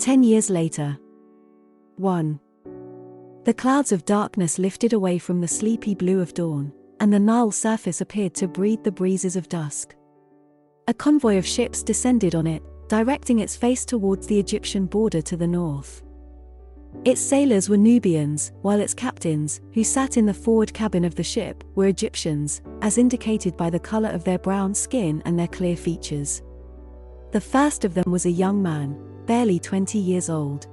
10 years later. 1. The clouds of darkness lifted away from the sleepy blue of dawn, and the Nile surface appeared to breathe the breezes of dusk. A convoy of ships descended on it, directing its face towards the Egyptian border to the north. Its sailors were Nubians, while its captains, who sat in the forward cabin of the ship, were Egyptians, as indicated by the color of their brown skin and their clear features. The first of them was a young man, barely 20 years old.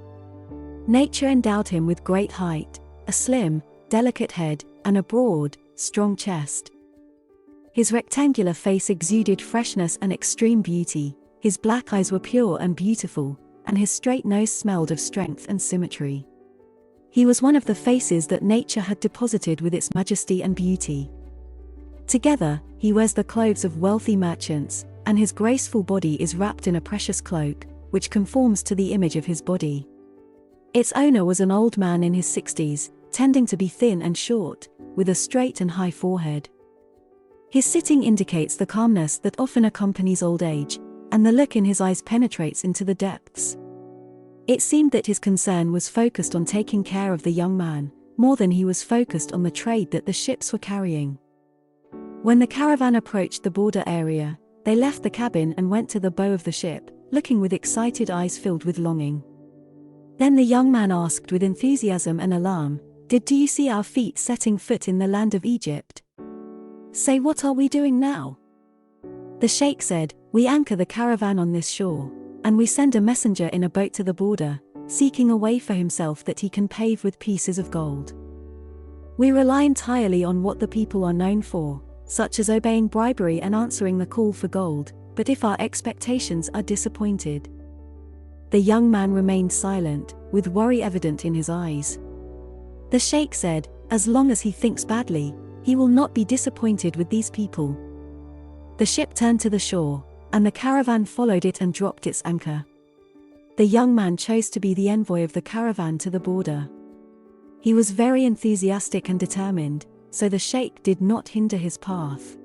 Nature endowed him with great height, a slim, delicate head, and a broad, strong chest. His rectangular face exuded freshness and extreme beauty, his black eyes were pure and beautiful, and his straight nose smelled of strength and symmetry. He was one of the faces that nature had deposited with its majesty and beauty. Together, he wears the clothes of wealthy merchants, and his graceful body is wrapped in a precious cloak, which conforms to the image of his body. Its owner was an old man in his 60s, tending to be thin and short, with a straight and high forehead. His sitting indicates the calmness that often accompanies old age, and the look in his eyes penetrates into the depths. It seemed that his concern was focused on taking care of the young man, more than he was focused on the trade that the ships were carrying. When the caravan approached the border area, they left the cabin and went to the bow of the ship, looking with excited eyes filled with longing. Then the young man asked with enthusiasm and alarm, "Do you see our feet setting foot in the land of Egypt?" "Say, what are we doing now?" The sheikh said, "We anchor the caravan on this shore, and we send a messenger in a boat to the border, seeking a way for himself that he can pave with pieces of gold. We rely entirely on what the people are known for, such as obeying bribery and answering the call for gold, but if our expectations are disappointed." The young man remained silent, with worry evident in his eyes. The sheikh said, "As long as he thinks badly, he will not be disappointed with these people." The ship turned to the shore, and the caravan followed it and dropped its anchor. The young man chose to be the envoy of the caravan to the border. He was very enthusiastic and determined, so the sheikh did not hinder his path.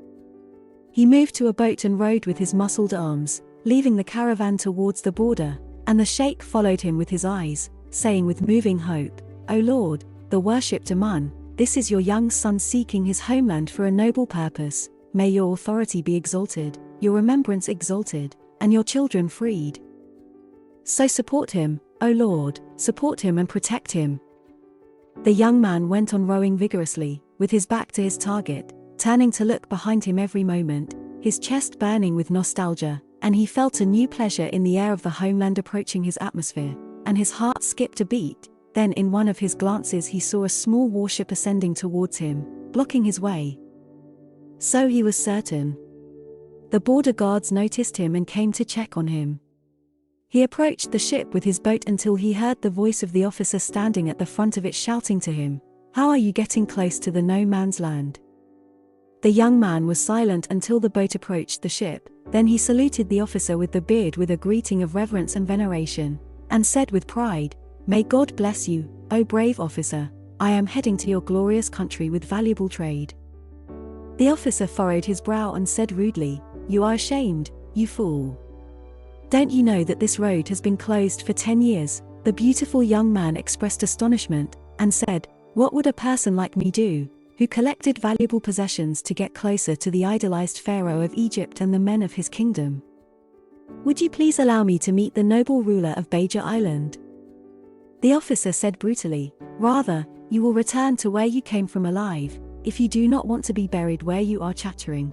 He moved to a boat and rowed with his muscled arms, leaving the caravan towards the border, and the sheikh followed him with his eyes, saying with moving hope, "O Lord, the worshipped Amun, this is your young son seeking his homeland for a noble purpose. May your authority be exalted, your remembrance exalted, and your children freed. So support him, O Lord, support him and protect him." The young man went on rowing vigorously, with his back to his target, turning to look behind him every moment, his chest burning with nostalgia, and he felt a new pleasure in the air of the homeland approaching his atmosphere, and his heart skipped a beat. Then in one of his glances he saw a small warship ascending towards him, blocking his way. So he was certain. The border guards noticed him and came to check on him. He approached the ship with his boat until he heard the voice of the officer standing at the front of it shouting to him, "How are you getting close to the no man's land?" The young man was silent until the boat approached the ship, then he saluted the officer with the beard with a greeting of reverence and veneration, and said with pride, "May God bless you, O brave officer, I am heading to your glorious country with valuable trade." The officer furrowed his brow and said rudely, "You are ashamed, you fool. Don't you know that this road has been closed for 10 years? The beautiful young man expressed astonishment, and said, "What would a person like me do, who collected valuable possessions to get closer to the idolized Pharaoh of Egypt and the men of his kingdom? Would you please allow me to meet the noble ruler of Beja Island?" The officer said brutally, "Rather, you will return to where you came from alive, if you do not want to be buried where you are chattering."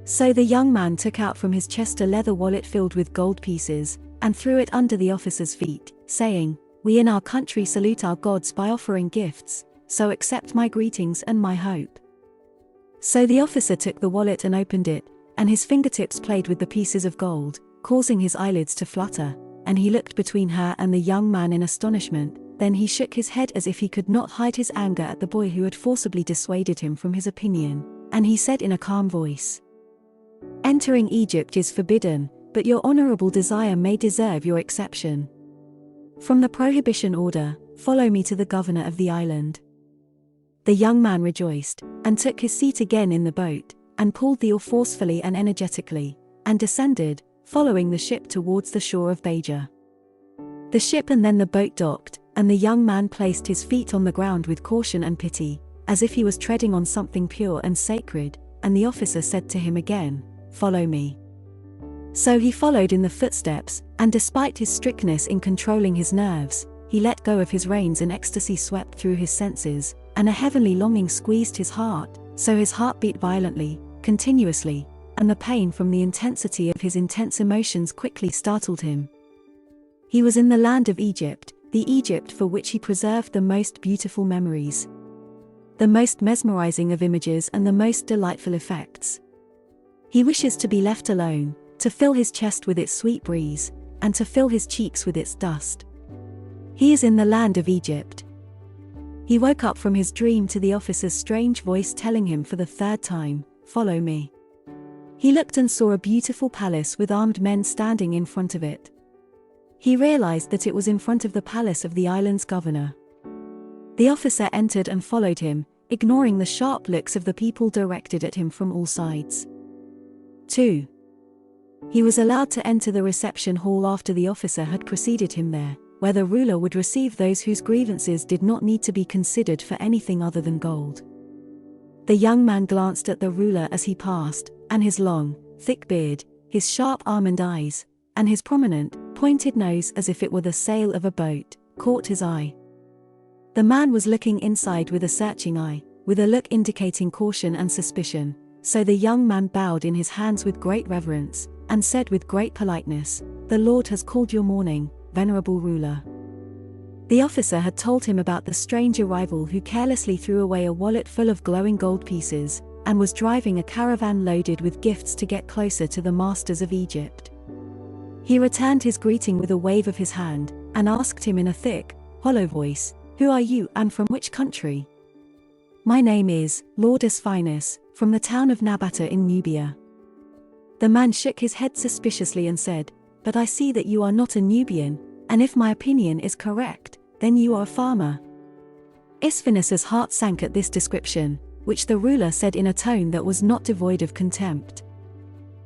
So the young man took out from his chest a leather wallet filled with gold pieces, and threw it under the officer's feet, saying, "We in our country salute our gods by offering gifts, so accept my greetings and my hope." So the officer took the wallet and opened it, and his fingertips played with the pieces of gold, causing his eyelids to flutter, and he looked between her and the young man in astonishment. Then he shook his head as if he could not hide his anger at the boy who had forcibly dissuaded him from his opinion, and he said in a calm voice, "Entering Egypt is forbidden, but your honorable desire may deserve your exception. From the prohibition order, follow me to the governor of the island." The young man rejoiced, and took his seat again in the boat, and pulled the oar forcefully and energetically, and descended, following the ship towards the shore of Beja. The ship and then the boat docked, and the young man placed his feet on the ground with caution and pity, as if he was treading on something pure and sacred, and the officer said to him again, "Follow me." So he followed in the footsteps, and despite his strictness in controlling his nerves, he let go of his reins and ecstasy swept through his senses, and a heavenly longing squeezed his heart, so his heart beat violently, continuously, and the pain from the intensity of his intense emotions quickly startled him. He was in the land of Egypt, the Egypt for which he preserved the most beautiful memories, the most mesmerizing of images and the most delightful effects. He wishes to be left alone, to fill his chest with its sweet breeze, and to fill his cheeks with its dust. He is in the land of Egypt. He woke up from his dream to the officer's strange voice telling him for the third time, "Follow me." He looked and saw a beautiful palace with armed men standing in front of it. He realized that it was in front of the palace of the island's governor. The officer entered and followed him, ignoring the sharp looks of the people directed at him from all sides. 2. He was allowed to enter the reception hall after the officer had preceded him there, where the ruler would receive those whose grievances did not need to be considered for anything other than gold. The young man glanced at the ruler as he passed, and his long, thick beard, his sharp almond eyes, and his prominent, pointed nose as if it were the sail of a boat, caught his eye. The man was looking inside with a searching eye, with a look indicating caution and suspicion, so the young man bowed in his hands with great reverence, and said with great politeness, "The Lord has called your morning, venerable ruler." The officer had told him about the strange arrival who carelessly threw away a wallet full of glowing gold pieces, and was driving a caravan loaded with gifts to get closer to the masters of Egypt. He returned his greeting with a wave of his hand, and asked him in a thick, hollow voice, "Who are you and from which country?" "My name is Lord Asfinus, from the town of Nabata in Nubia." The man shook his head suspiciously and said, "But I see that you are not a Nubian, and if my opinion is correct, then you are a farmer." Asfinus's heart sank at this description, which the ruler said in a tone that was not devoid of contempt.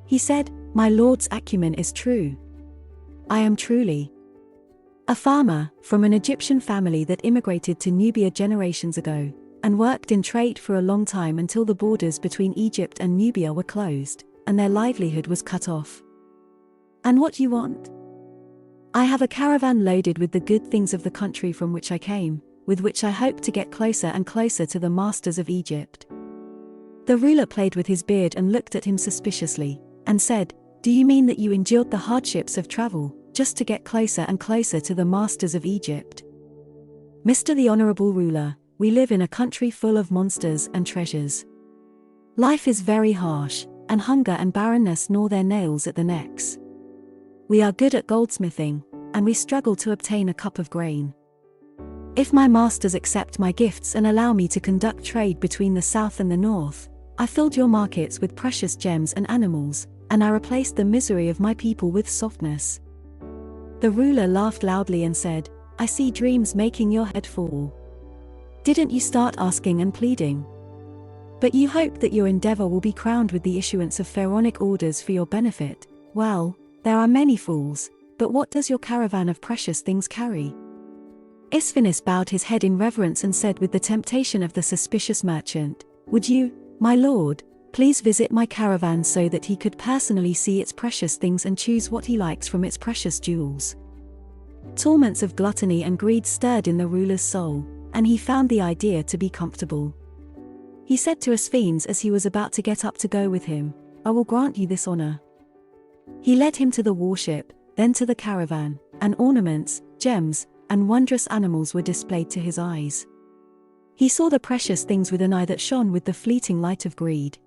He said, "My lord's acumen is true. I am truly a farmer, from an Egyptian family that immigrated to Nubia generations ago, and worked in trade for a long time until the borders between Egypt and Nubia were closed, and their livelihood was cut off. And what you want? I have a caravan loaded with the good things of the country from which I came, with which I hope to get closer and closer to the masters of Egypt." The ruler played with his beard and looked at him suspiciously, and said, "Do you mean that you endured the hardships of travel, just to get closer and closer to the masters of Egypt?" "Mr. the Honorable Ruler, we live in a country full of monsters and treasures. Life is very harsh, and hunger and barrenness gnaw their nails at the necks. We are good at goldsmithing, and we struggle to obtain a cup of grain. If my masters accept my gifts and allow me to conduct trade between the south and the north, I filled your markets with precious gems and animals, and I replaced the misery of my people with softness." The ruler laughed loudly and said, "I see dreams making your head fall. Didn't you start asking and pleading? But you hope that your endeavor will be crowned with the issuance of pharaonic orders for your benefit. Well, there are many fools, but what does your caravan of precious things carry?" Asfinus bowed his head in reverence and said with the temptation of the suspicious merchant, "Would you, my lord, please visit my caravan so that he could personally see its precious things and choose what he likes from its precious jewels?" Torments of gluttony and greed stirred in the ruler's soul, and he found the idea to be comfortable. He said to Asfinus as he was about to get up to go with him, "I will grant you this honor." He led him to the warship, then to the caravan, and ornaments, gems, and wondrous animals were displayed to his eyes. He saw the precious things with an eye that shone with the fleeting light of greed.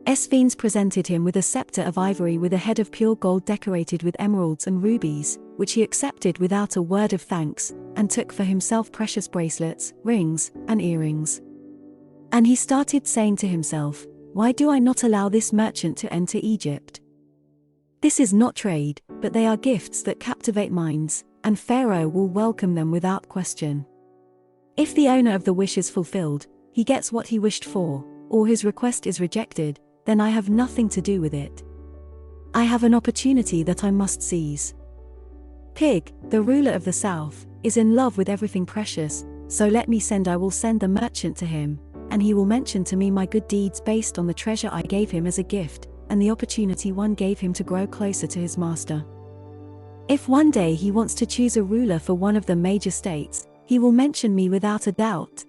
Asfinus presented him with a scepter of ivory with a head of pure gold decorated with emeralds and rubies, which he accepted without a word of thanks, and took for himself precious bracelets, rings, and earrings. And he started saying to himself, "Why do I not allow this merchant to enter Egypt? This is not trade, but they are gifts that captivate minds, and Pharaoh will welcome them without question. If the owner of the wish is fulfilled, he gets what he wished for, or his request is rejected, then I have nothing to do with it. I have an opportunity that I must seize." Pig, the ruler of the south, is in love with everything precious, so let me send. I will send the merchant to him, and he will mention to me my good deeds based on the treasure I gave him as a gift, and the opportunity one gave him to grow closer to his master. If one day he wants to choose a ruler for one of the major states, he will mention me without a doubt.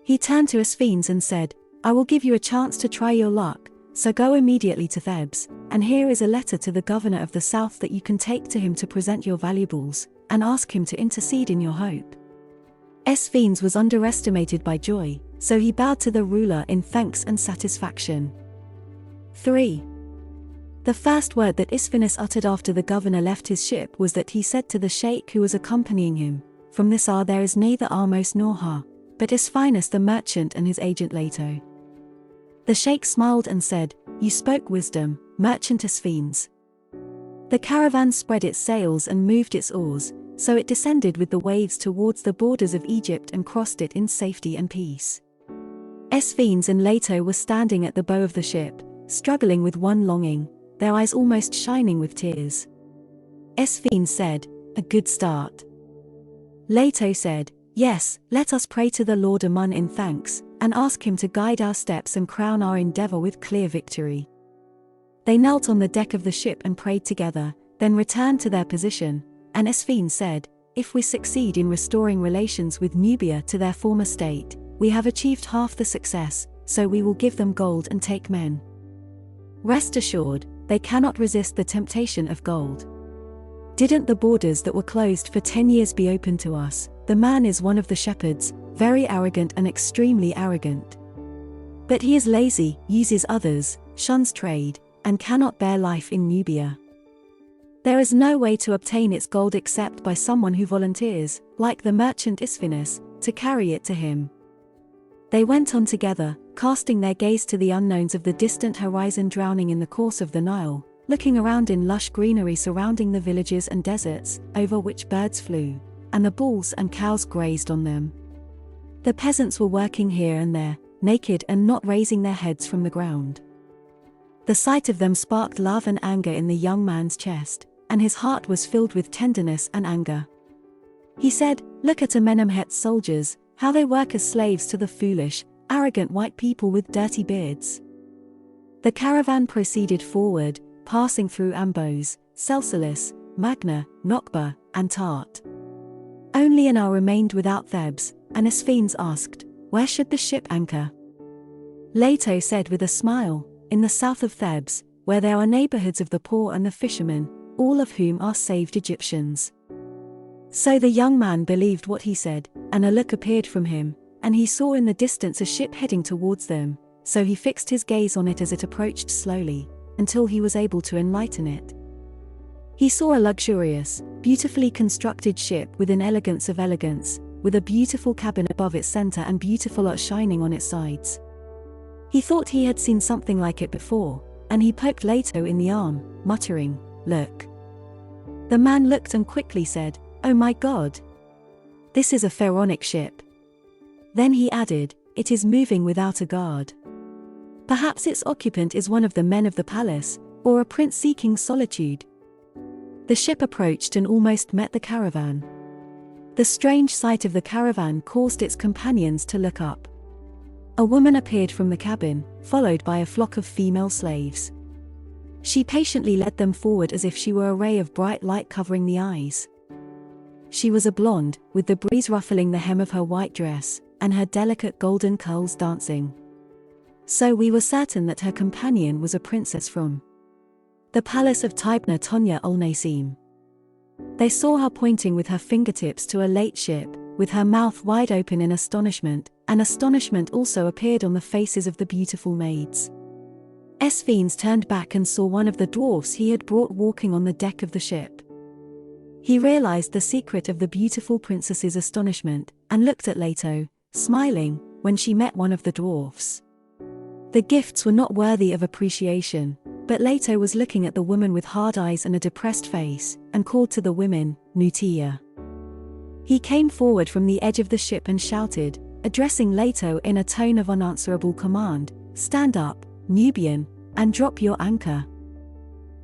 He turned to Asphines and said, I will give you a chance to try your luck, so go immediately to Thebes, and here is a letter to the governor of the south that you can take to him to present your valuables, and ask him to intercede in your hope. Asphines was underestimated by joy, so he bowed to the ruler in thanks and satisfaction. 3. The first word that Asphines uttered after the governor left his ship was that he said to the sheikh who was accompanying him, From this hour there is neither Ahmose nor Ha, but Asphines the merchant and his agent Leto. The sheikh smiled and said, You spoke wisdom, merchant Asphines. The caravan spread its sails and moved its oars, so it descended with the waves towards the borders of Egypt and crossed it in safety and peace. Asphines and Leto were standing at the bow of the ship, struggling with one longing, their eyes almost shining with tears. Asphines said, A good start. Leto said, Yes, let us pray to the Lord Amun in thanks, and ask him to guide our steps and crown our endeavor with clear victory. They knelt on the deck of the ship and prayed together, then returned to their position, and Asphines said, If we succeed in restoring relations with Nubia to their former state, we have achieved half the success, so we will give them gold and take men. Rest assured, they cannot resist the temptation of gold. Didn't the borders that were closed for 10 years be open to us? The man is one of the shepherds, very arrogant and extremely arrogant. But he is lazy, uses others, shuns trade, and cannot bear life in Nubia. There is no way to obtain its gold except by someone who volunteers, like the merchant Asphines, to carry it to him. They went on together, casting their gaze to the unknowns of the distant horizon, drowning in the course of the Nile, looking around in lush greenery surrounding the villages and deserts, over which birds flew, and the bulls and cows grazed on them. The peasants were working here and there, naked and not raising their heads from the ground. The sight of them sparked love and anger in the young man's chest, and his heart was filled with tenderness and anger. He said, Look at Amenemhet's soldiers, how they work as slaves to the foolish, arrogant white people with dirty beards. The caravan proceeded forward, passing through Ahmose, Selsalis, Magna, Nokba, and Tart. Only an hour remained without Thebes, and Asphines asked, Where should the ship anchor? Leto said with a smile, In the south of Thebes, where there are neighborhoods of the poor and the fishermen, all of whom are saved Egyptians. So the young man believed what he said, and a look appeared from him, and he saw in the distance a ship heading towards them, so he fixed his gaze on it as it approached slowly, until he was able to enlighten it. He saw a luxurious, beautifully constructed ship with an elegance of elegance, with a beautiful cabin above its center and beautiful lights shining on its sides. He thought he had seen something like it before, and he poked Leto in the arm, muttering, Look. The man looked and quickly said, Oh my God! This is a pharaonic ship. Then he added, It is moving without a guard. Perhaps its occupant is one of the men of the palace, or a prince seeking solitude. The ship approached and almost met the caravan. The strange sight of the caravan caused its companions to look up. A woman appeared from the cabin, followed by a flock of female slaves. She patiently led them forward as if she were a ray of bright light covering the eyes. She was a blonde, with the breeze ruffling the hem of her white dress, and her delicate golden curls dancing. So we were certain that her companion was a princess from the palace of Tibna Tonya ul-Nasim. They saw her pointing with her fingertips to a late ship, with her mouth wide open in astonishment, and astonishment also appeared on the faces of the beautiful maids. Asphines turned back and saw one of the dwarfs he had brought walking on the deck of the ship. He realized the secret of the beautiful princess's astonishment, and looked at Leto, smiling, when she met one of the dwarfs. The gifts were not worthy of appreciation, but Leto was looking at the woman with hard eyes and a depressed face, and called to the women, Nutia. He came forward from the edge of the ship and shouted, addressing Leto in a tone of unanswerable command, Stand up, Nubian, and drop your anchor.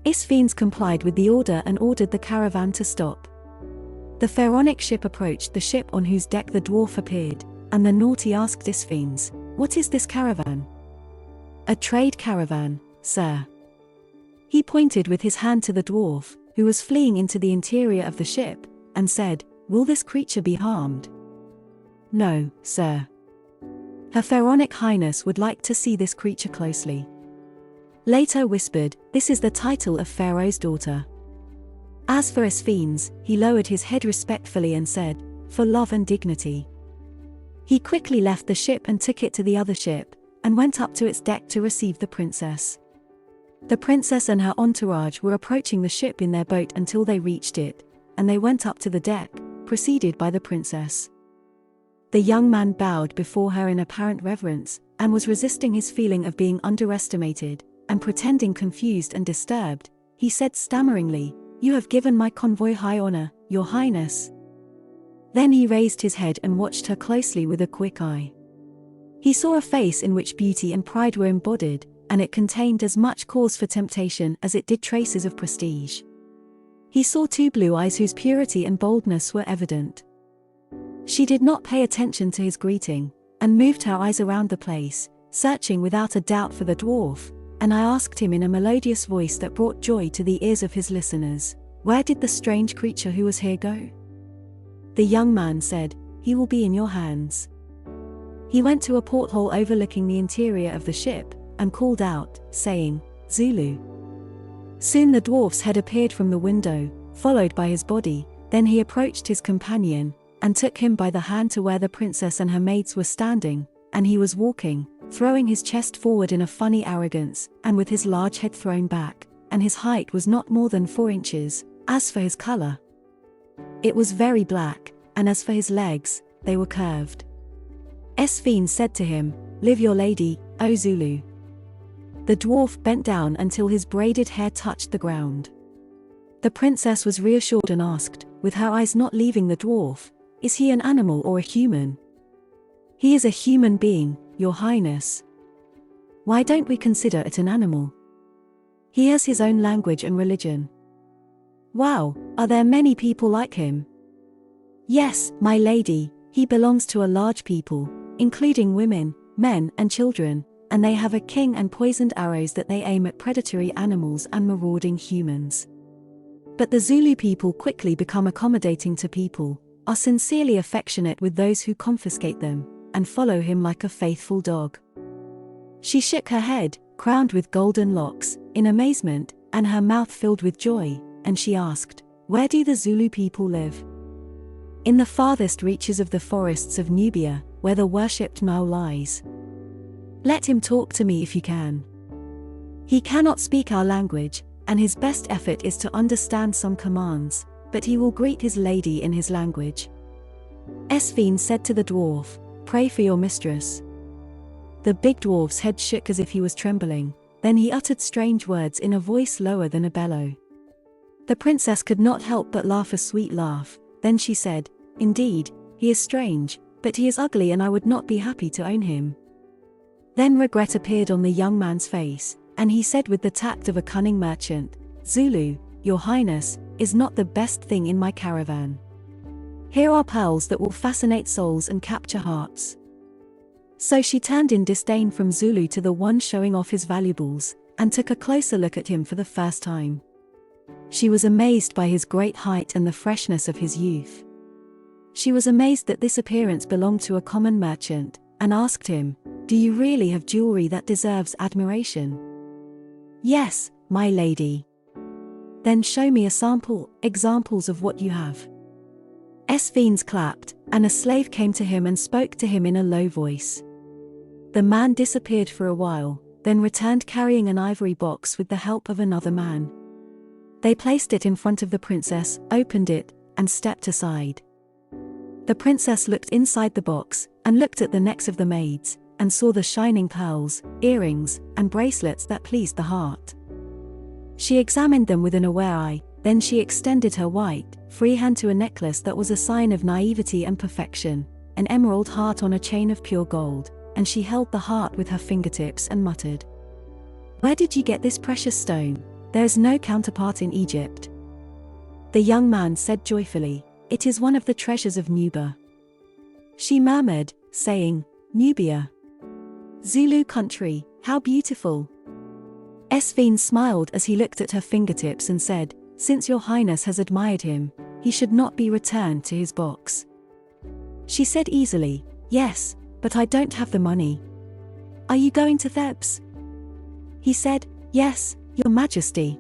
Isfines complied with the order and ordered the caravan to stop. The pharaonic ship approached the ship on whose deck the dwarf appeared, and the naughty asked Isfines, "What is this caravan?" "A trade caravan, sir." He pointed with his hand to the dwarf, who was fleeing into the interior of the ship, and said, "Will this creature be harmed?" "No, sir. Her Pharaonic Highness would like to see this creature closely." Later whispered, "This is the title of Pharaoh's daughter." As for Isfines, he lowered his head respectfully and said, "For love and dignity." He quickly left the ship and took it to the other ship, and went up to its deck to receive the princess. The princess and her entourage were approaching the ship in their boat until they reached it, and they went up to the deck, preceded by the princess. The young man bowed before her in apparent reverence, and was resisting his feeling of being underestimated, and pretending confused and disturbed. He said stammeringly, "You have given my convoy high honor, your highness." Then he raised his head and watched her closely with a quick eye. He saw a face in which beauty and pride were embodied, and it contained as much cause for temptation as it did traces of prestige. He saw two blue eyes whose purity and boldness were evident. She did not pay attention to his greeting, and moved her eyes around the place, searching without a doubt for the dwarf, and I asked him in a melodious voice that brought joy to the ears of his listeners, "Where did the strange creature who was here go?" The young man said, "He will be in your hands." He went to a porthole overlooking the interior of the ship, and called out, saying, "Zulu." Soon the dwarf's head appeared from the window, followed by his body. Then he approached his companion, and took him by the hand to where the princess and her maids were standing, and he was walking, throwing his chest forward in a funny arrogance, and with his large head thrown back, and his height was not more than 4 inches. As for his color, it was very black, and as for his legs, they were curved. Isfines said to him, "Live your lady, O Zulu." The dwarf bent down until his braided hair touched the ground. The princess was reassured and asked, with her eyes not leaving the dwarf, "Is he an animal or a human?" "He is a human being, your highness." "Why don't we consider it an animal? He has his own language and religion." "Wow, are there many people like him?" "Yes, my lady, he belongs to a large people, including women, men and children, and they have a king and poisoned arrows that they aim at predatory animals and marauding humans. But the Zulu people quickly become accommodating to people, are sincerely affectionate with those who confiscate them, and follow him like a faithful dog." She shook her head, crowned with golden locks, in amazement, and her mouth filled with joy, and she asked, "Where do the Zulu people live?" "In the farthest reaches of the forests of Nubia, where the worshipped Nile lies." "Let him talk to me if you can." "He cannot speak our language, and his best effort is to understand some commands, but he will greet his lady in his language." Isfines said to the dwarf, "Pray for your mistress." The big dwarf's head shook as if he was trembling, then he uttered strange words in a voice lower than a bellow. The princess could not help but laugh a sweet laugh. Then she said, "Indeed, he is strange, but he is ugly and I would not be happy to own him." Then regret appeared on the young man's face, and he said with the tact of a cunning merchant, "Zulu, your highness, is not the best thing in my caravan. Here are pearls that will fascinate souls and capture hearts." So she turned in disdain from Zulu to the one showing off his valuables, and took a closer look at him for the first time. She was amazed by his great height and the freshness of his youth. She was amazed that this appearance belonged to a common merchant, and asked him, "Do you really have jewelry that deserves admiration?" "Yes, my lady." "Then show me examples of what you have." Isfines clapped, and a slave came to him and spoke to him in a low voice. The man disappeared for a while, then returned carrying an ivory box with the help of another man. They placed it in front of the princess, opened it, and stepped aside. The princess looked inside the box, and looked at the necks of the maids, and saw the shining pearls, earrings, and bracelets that pleased the heart. She examined them with an aware eye, then she extended her white, free hand to a necklace that was a sign of naivety and perfection, an emerald heart on a chain of pure gold, and she held the heart with her fingertips and muttered, "Where did you get this precious stone? There is no counterpart in Egypt. The young man said joyfully, "It is one of the treasures of Nuba." She murmured, saying, "Nubia. Zulu country, how beautiful." Esfine smiled as he looked at her fingertips and said, "Since your highness has admired him, he should not be returned to his box." She said easily, "Yes, but I don't have the money." "Are you going to Thebes?" He said, "Yes, your majesty."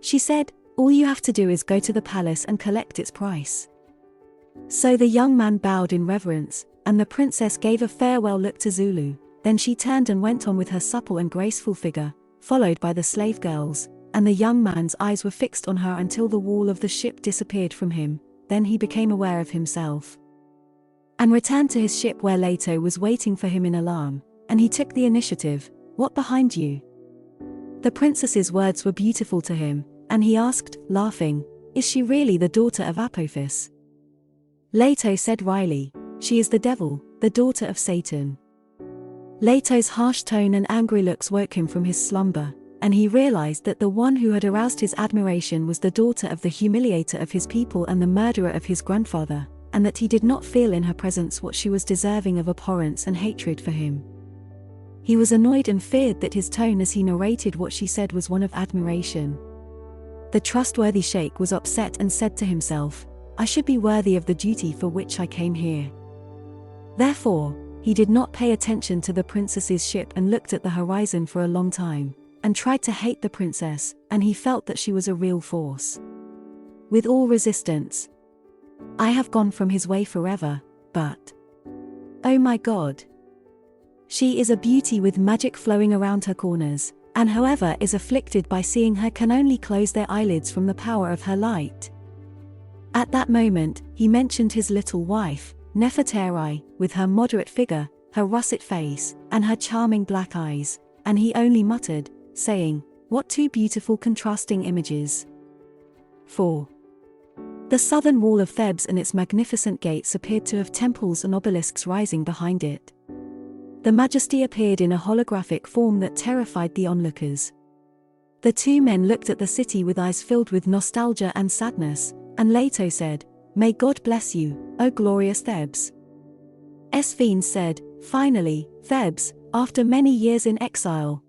She said, "All you have to do is go to the palace and collect its price." So the young man bowed in reverence, and the princess gave a farewell look to Zulu. Then she turned and went on with her supple and graceful figure, followed by the slave girls, and the young man's eyes were fixed on her until the wall of the ship disappeared from him. Then he became aware of himself and returned to his ship where Leto was waiting for him in alarm, and he took the initiative. "What behind you?" The princess's words were beautiful to him, and he asked, laughing, "Is she really the daughter of Apophis?" Leto said wryly, "She is the devil, the daughter of Satan." Leto's harsh tone and angry looks woke him from his slumber, and he realized that the one who had aroused his admiration was the daughter of the humiliator of his people and the murderer of his grandfather, and that he did not feel in her presence what she was deserving of abhorrence and hatred for him. He was annoyed and feared that his tone as he narrated what she said was one of admiration. The trustworthy sheikh was upset and said to himself, "I should be worthy of the duty for which I came here." Therefore, he did not pay attention to the princess's ship and looked at the horizon for a long time, and tried to hate the princess, and he felt that she was a real force. With all resistance, I have gone from his way forever, but oh my God! She is a beauty with magic flowing around her corners, and whoever is afflicted by seeing her can only close their eyelids from the power of her light. At that moment, he mentioned his little wife, Nefertari, with her moderate figure, her russet face, and her charming black eyes, and he only muttered, saying, "What two beautiful contrasting images." 4. The southern wall of Thebes and its magnificent gates appeared to have temples and obelisks rising behind it. The majesty appeared in a holographic form that terrified the onlookers. The two men looked at the city with eyes filled with nostalgia and sadness, and Leto said, "May God bless you, O glorious Thebes." Esfine said, "Finally, Thebes, after many years in exile."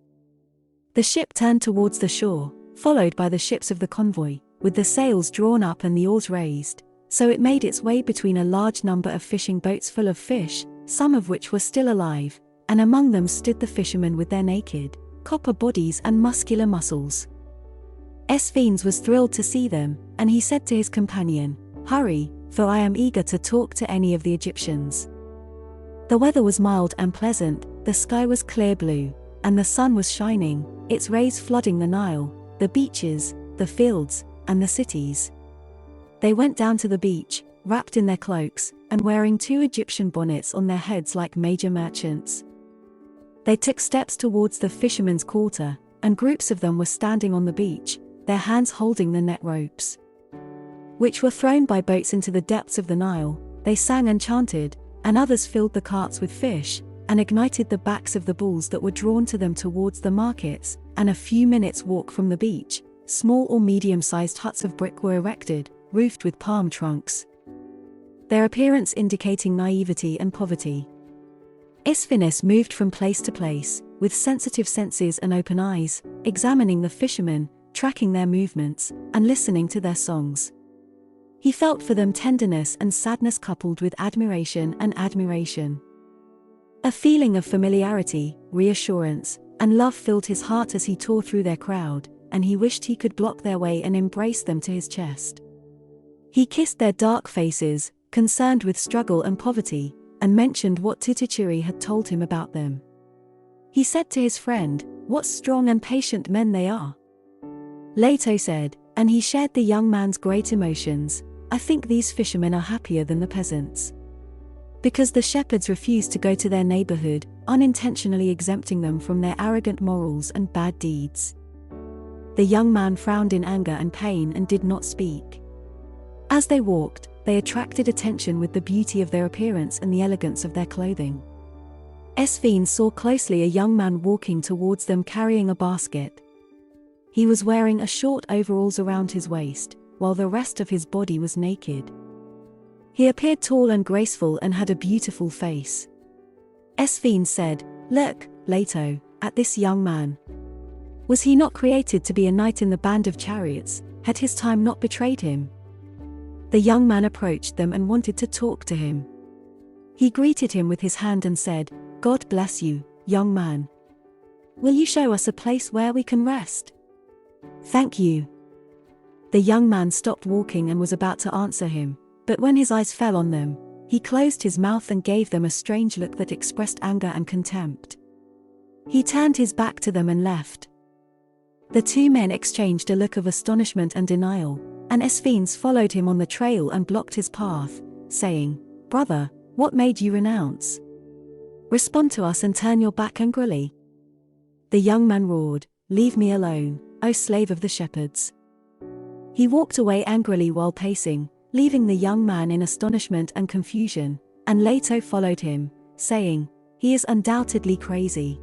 The ship turned towards the shore, followed by the ships of the convoy, with the sails drawn up and the oars raised, so it made its way between a large number of fishing boats full of fish, some of which were still alive, and among them stood the fishermen with their naked, copper bodies and muscular muscles. Esfines was thrilled to see them, and he said to his companion, "Hurry, for I am eager to talk to any of the Egyptians." The weather was mild and pleasant, the sky was clear blue, and the sun was shining, its rays flooding the Nile, the beaches, the fields, and the cities. They went down to the beach, wrapped in their cloaks, and wearing 2 Egyptian bonnets on their heads like major merchants. They took steps towards the fishermen's quarter, and groups of them were standing on the beach, their hands holding the net ropes, which were thrown by boats into the depths of the Nile. They sang and chanted, and others filled the carts with fish, and ignited the backs of the bulls that were drawn to them towards the markets, and a few minutes' walk from the beach, small or medium-sized huts of brick were erected, roofed with palm trunks, their appearance indicating naivety and poverty. Esfines moved from place to place, with sensitive senses and open eyes, examining the fishermen, tracking their movements, and listening to their songs. He felt for them tenderness and sadness coupled with admiration and admiration. A feeling of familiarity, reassurance, and love filled his heart as he tore through their crowd, and he wished he could block their way and embrace them to his chest. He kissed their dark faces, concerned with struggle and poverty, and mentioned what Tutichiri had told him about them. He said to his friend, "What strong and patient men they are." Leto said, and he shared the young man's great emotions, "I think these fishermen are happier than the peasants, because the shepherds refused to go to their neighborhood, unintentionally exempting them from their arrogant morals and bad deeds." The young man frowned in anger and pain and did not speak. As they walked, they attracted attention with the beauty of their appearance and the elegance of their clothing. Esfine saw closely a young man walking towards them carrying a basket. He was wearing a short overalls around his waist, while the rest of his body was naked. He appeared tall and graceful and had a beautiful face. Esphine said, "Look, Leto, at this young man. Was he not created to be a knight in the band of chariots? Had his time not betrayed him?" The young man approached them and wanted to talk to him. He greeted him with his hand and said, "God bless you, young man. Will you show us a place where we can rest?" "Thank you." The young man stopped walking and was about to answer him, but when his eyes fell on them, he closed his mouth and gave them a strange look that expressed anger and contempt. He turned his back to them and left. The two men exchanged a look of astonishment and denial, and Esphines followed him on the trail and blocked his path, saying, "Brother, what made you renounce? Respond to us and turn your back angrily." The young man roared, "Leave me alone, O slave of the shepherds." He walked away angrily while pacing, leaving the young man in astonishment and confusion, and Leto followed him, saying, "He is undoubtedly crazy."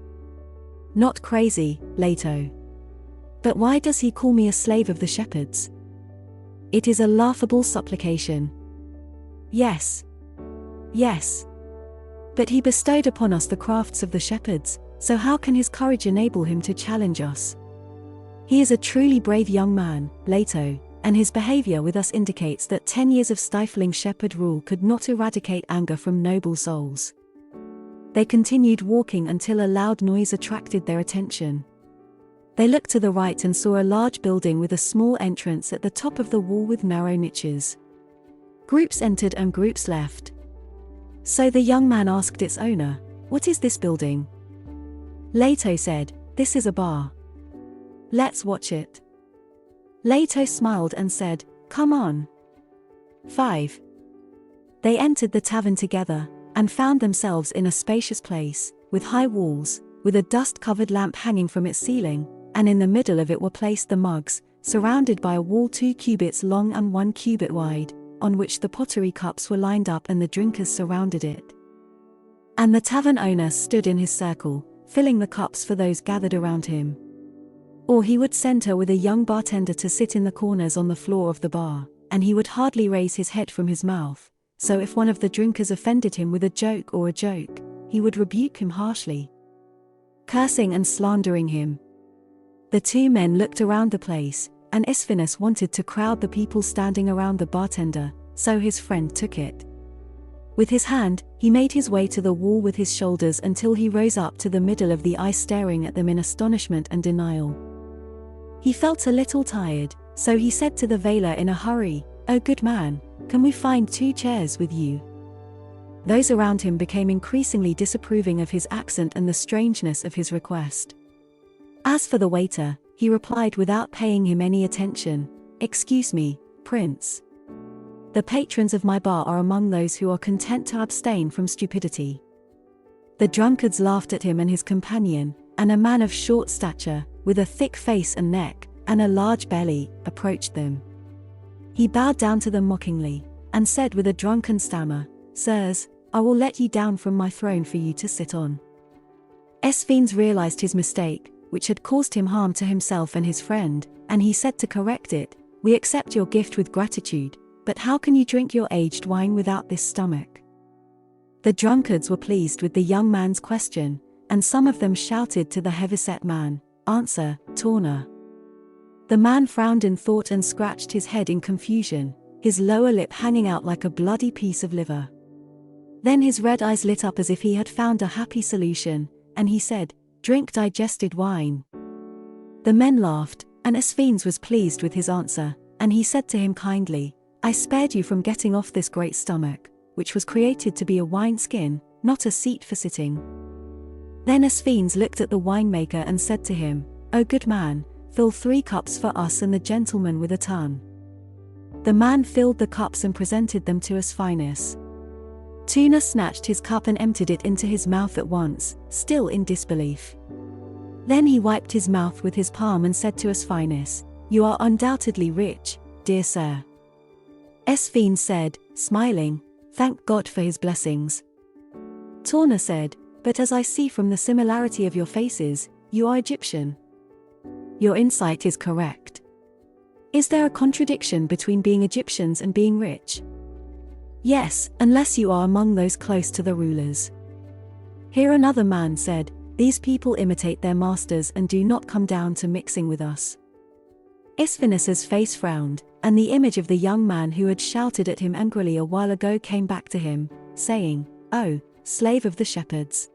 "Not crazy, Leto. But why does he call me a slave of the shepherds? It is a laughable supplication." "Yes. Yes. But he bestowed upon us the crafts of the shepherds, so how can his courage enable him to challenge us? He is a truly brave young man, Leto, and his behavior with us indicates that 10 years of stifling shepherd rule could not eradicate anger from noble souls." They continued walking until a loud noise attracted their attention. They looked to the right and saw a large building with a small entrance at the top of the wall with narrow niches. Groups entered and groups left. So the young man asked its owner, "What is this building?" Leto said, "This is a bar. Let's watch it." Leto smiled and said, "Come on." 5. They entered the tavern together, and found themselves in a spacious place, with high walls, with a dust-covered lamp hanging from its ceiling, and in the middle of it were placed the mugs, surrounded by a wall 2 cubits long and 1 cubit wide, on which the pottery cups were lined up and the drinkers surrounded it. And the tavern owner stood in his circle, filling the cups for those gathered around him. Or he would send her with a young bartender to sit in the corners on the floor of the bar, and he would hardly raise his head from his mouth, so if one of the drinkers offended him with a joke, he would rebuke him harshly, cursing and slandering him. The two men looked around the place, and Esphines wanted to crowd the people standing around the bartender, so his friend took it. With his hand, he made his way to the wall with his shoulders until he rose up to the middle of the ice, staring at them in astonishment and denial. He felt a little tired, so he said to the veiler in a hurry, "Oh good man, can we find 2 chairs with you?" Those around him became increasingly disapproving of his accent and the strangeness of his request. As for the waiter, he replied without paying him any attention, "Excuse me, Prince. The patrons of my bar are among those who are content to abstain from stupidity." The drunkards laughed at him and his companion, and a man of short stature, with a thick face and neck, and a large belly, approached them. He bowed down to them mockingly, and said with a drunken stammer, "Sirs, I will let you down from my throne for you to sit on." Esphines realized his mistake, which had caused him harm to himself and his friend, and he said to correct it, "We accept your gift with gratitude, but how can you drink your aged wine without this stomach?" The drunkards were pleased with the young man's question, and some of them shouted to the heavyset man, "Answer, Torna." The man frowned in thought and scratched his head in confusion, his lower lip hanging out like a bloody piece of liver. Then his red eyes lit up as if he had found a happy solution, and he said, "Drink digested wine." The men laughed, and Esphines was pleased with his answer, and he said to him kindly, "I spared you from getting off this great stomach, which was created to be a wineskin, not a seat for sitting." Then Esphines looked at the winemaker and said to him, "O good man, fill 3 cups for us and the gentleman with a tun." The man filled the cups and presented them to Esphines. Tuna snatched his cup and emptied it into his mouth at once, still in disbelief. Then he wiped his mouth with his palm and said to Esphines, "You are undoubtedly rich, dear sir." Esphines said, smiling, "Thank God for his blessings." Torna said, "But as I see from the similarity of your faces, you are Egyptian." Your insight is correct. Is there a contradiction between being Egyptians and being rich? Yes, unless you are among those close to the rulers. Here another man said, these people imitate their masters and do not come down to mixing with us. Isfinus's face frowned, and the image of the young man who had shouted at him angrily a while ago came back to him, saying, "Oh, slave of the shepherds."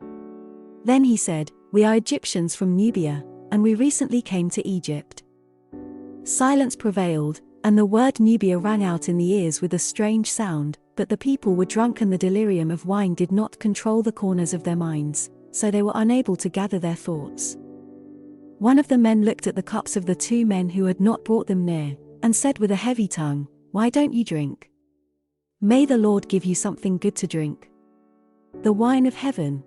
Then he said, "We are Egyptians from Nubia, and we recently came to Egypt." Silence prevailed, and the word Nubia rang out in the ears with a strange sound, but the people were drunk and the delirium of wine did not control the corners of their minds, so they were unable to gather their thoughts. One of the men looked at the cups of the two men who had not brought them near, and said with a heavy tongue, "Why don't you drink? May the Lord give you something good to drink. The wine of heaven."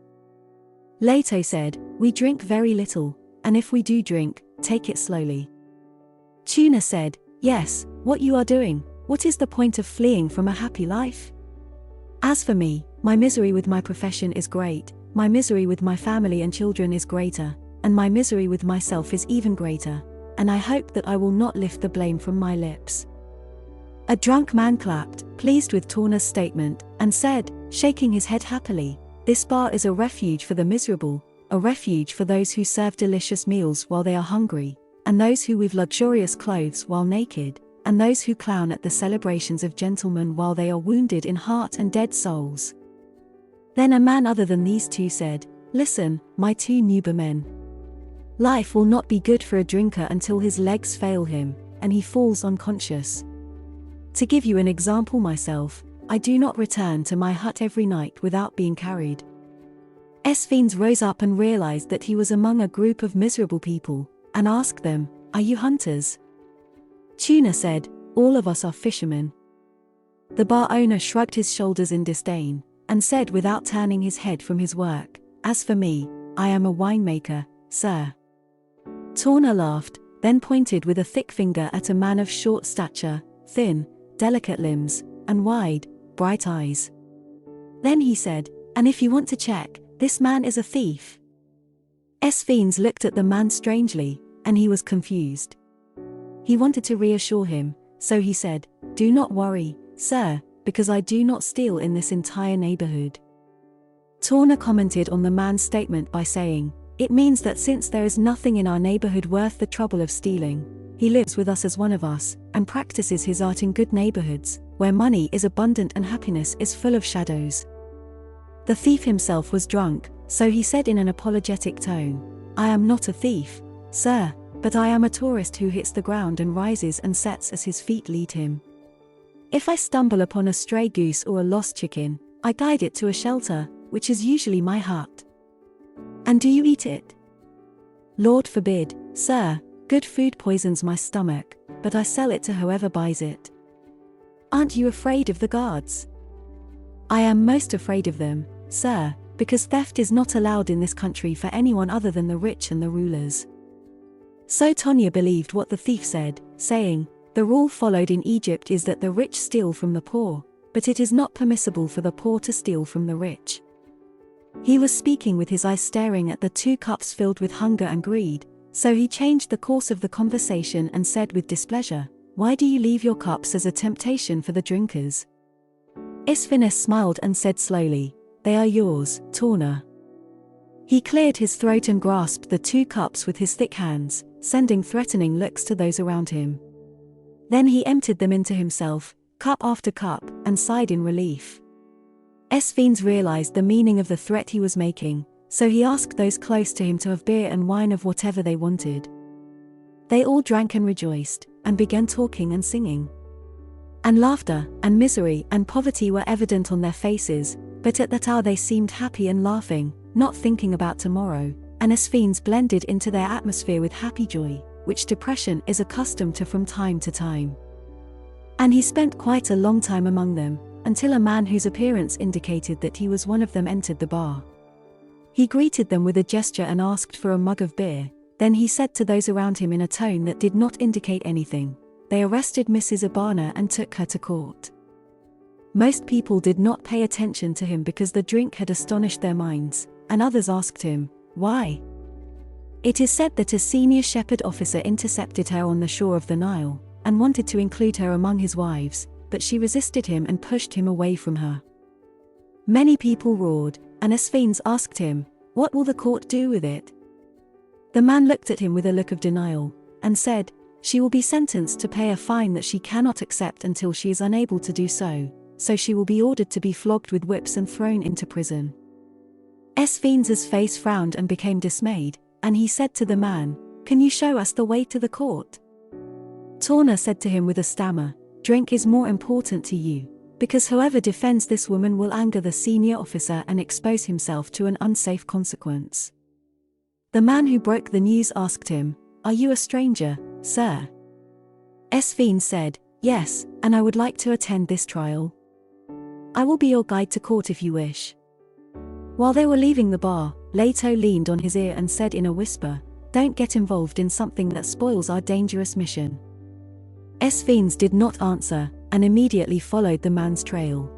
Leto said, "We drink very little, and if we do drink, take it slowly." Tuna said, "Yes, what you are doing, what is the point of fleeing from a happy life? As for me, my misery with my profession is great, my misery with my family and children is greater, and my misery with myself is even greater, and I hope that I will not lift the blame from my lips." A drunk man clapped, pleased with Torna's statement, and said, shaking his head happily, "This bar is a refuge for the miserable, a refuge for those who serve delicious meals while they are hungry, and those who weave luxurious clothes while naked, and those who clown at the celebrations of gentlemen while they are wounded in heart and dead souls." Then a man other than these two said, "Listen, my two Nuba men. Life will not be good for a drinker until his legs fail him, and he falls unconscious. To give you an example myself, I do not return to my hut every night without being carried." Esphines rose up and realized that he was among a group of miserable people, and asked them, "Are you hunters?" Tuna said, "All of us are fishermen." The bar owner shrugged his shoulders in disdain, and said without turning his head from his work, "As for me, I am a winemaker, sir." Torna laughed, then pointed with a thick finger at a man of short stature, thin, delicate limbs, and wide, bright eyes. Then he said, "And if you want to check, this man is a thief." Esphines looked at the man strangely, and he was confused. He wanted to reassure him, so he said, "Do not worry, sir, because I do not steal in this entire neighborhood." Torna commented on the man's statement by saying, "It means that since there is nothing in our neighborhood worth the trouble of stealing, he lives with us as one of us, and practices his art in good neighborhoods, where money is abundant and happiness is full of shadows." The thief himself was drunk, so he said in an apologetic tone, "I am not a thief, sir, but I am a tourist who hits the ground and rises and sets as his feet lead him. If I stumble upon a stray goose or a lost chicken, I guide it to a shelter, which is usually my hut." "And do you eat it?" "Lord forbid, sir, good food poisons my stomach, but I sell it to whoever buys it." "Aren't you afraid of the guards?" "I am most afraid of them, sir, because theft is not allowed in this country for anyone other than the rich and the rulers." So Tonya believed what the thief said, saying, "The rule followed in Egypt is that the rich steal from the poor, but it is not permissible for the poor to steal from the rich." He was speaking with his eyes staring at the two cups filled with hunger and greed, so he changed the course of the conversation and said with displeasure, "Why do you leave your cups as a temptation for the drinkers?" Isfinus smiled and said slowly, "They are yours, Torna." He cleared his throat and grasped the two cups with his thick hands, sending threatening looks to those around him. Then he emptied them into himself, cup after cup, and sighed in relief. Esphines realized the meaning of the threat he was making, so he asked those close to him to have beer and wine of whatever they wanted. They all drank and rejoiced, and began talking and singing. And laughter, and misery, and poverty were evident on their faces, but at that hour they seemed happy and laughing, not thinking about tomorrow, and Esphines blended into their atmosphere with happy joy, which depression is accustomed to from time to time. And he spent quite a long time among them, until a man whose appearance indicated that he was one of them entered the bar. He greeted them with a gesture and asked for a mug of beer, then he said to those around him in a tone that did not indicate anything, "They arrested Mrs. Abana and took her to court." Most people did not pay attention to him because the drink had astonished their minds, and others asked him, "Why?" It is said that a senior shepherd officer intercepted her on the shore of the Nile, and wanted to include her among his wives, but she resisted him and pushed him away from her. Many people roared, and Esphines asked him, "What will the court do with it?" The man looked at him with a look of denial, and said, "She will be sentenced to pay a fine that she cannot accept until she is unable to do so, so she will be ordered to be flogged with whips and thrown into prison." Esphines' face frowned and became dismayed, and he said to the man, "Can you show us the way to the court?" Torna said to him with a stammer, "Drink is more important to you, because whoever defends this woman will anger the senior officer and expose himself to an unsafe consequence." The man who broke the news asked him, "Are you a stranger, sir?" Esphines said, "Yes, and I would like to attend this trial. I will be your guide to court if you wish." While they were leaving the bar, Leto leaned on his ear and said in a whisper, "Don't get involved in something that spoils our dangerous mission." Esphines did not answer, and immediately followed the man's trail.